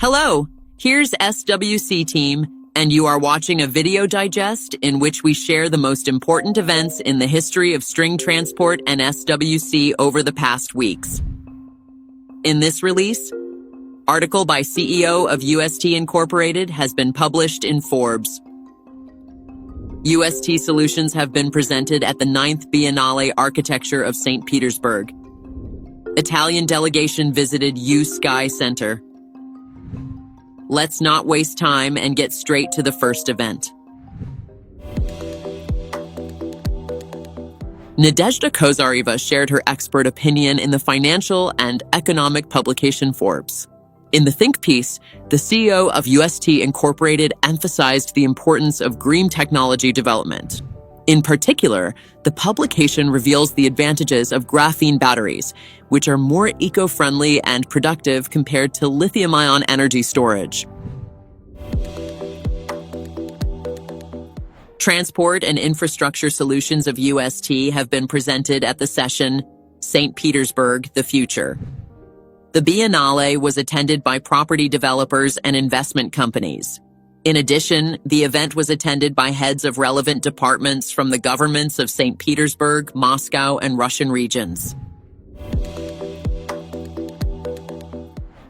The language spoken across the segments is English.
Hello, here's SWC team, and you are watching a video digest in which we share the most important events in the history of string transport and SWC over the past weeks. In this release, article by CEO of UST Incorporated has been published in Forbes. UST solutions have been presented at the 9th Biennale Architecture of St. Petersburg. Italian delegation visited UST Center. Let's not waste time and get straight to the first event. Nadezhda Kozareva shared her expert opinion in the financial and economic publication Forbes. In the think piece, the CEO of UST Incorporated emphasized the importance of green technology development. In particular, the publication reveals the advantages of graphene batteries, which are more eco-friendly and productive compared to lithium-ion energy storage. Transport and infrastructure solutions of UST have been presented at the session St. Petersburg, the Future. The Biennale was attended by property developers and investment companies. In addition, the event was attended by heads of relevant departments from the governments of St. Petersburg, Moscow, and Russian regions.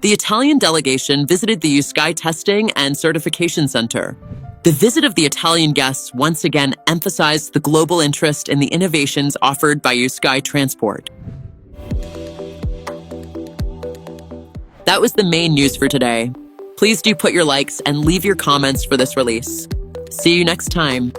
The Italian delegation visited the UST Testing and Certification Center. The visit of the Italian guests once again emphasized the global interest in the innovations offered by UST Transport. That was the main news for today. Please do put your likes and leave your comments for this release. See you next time.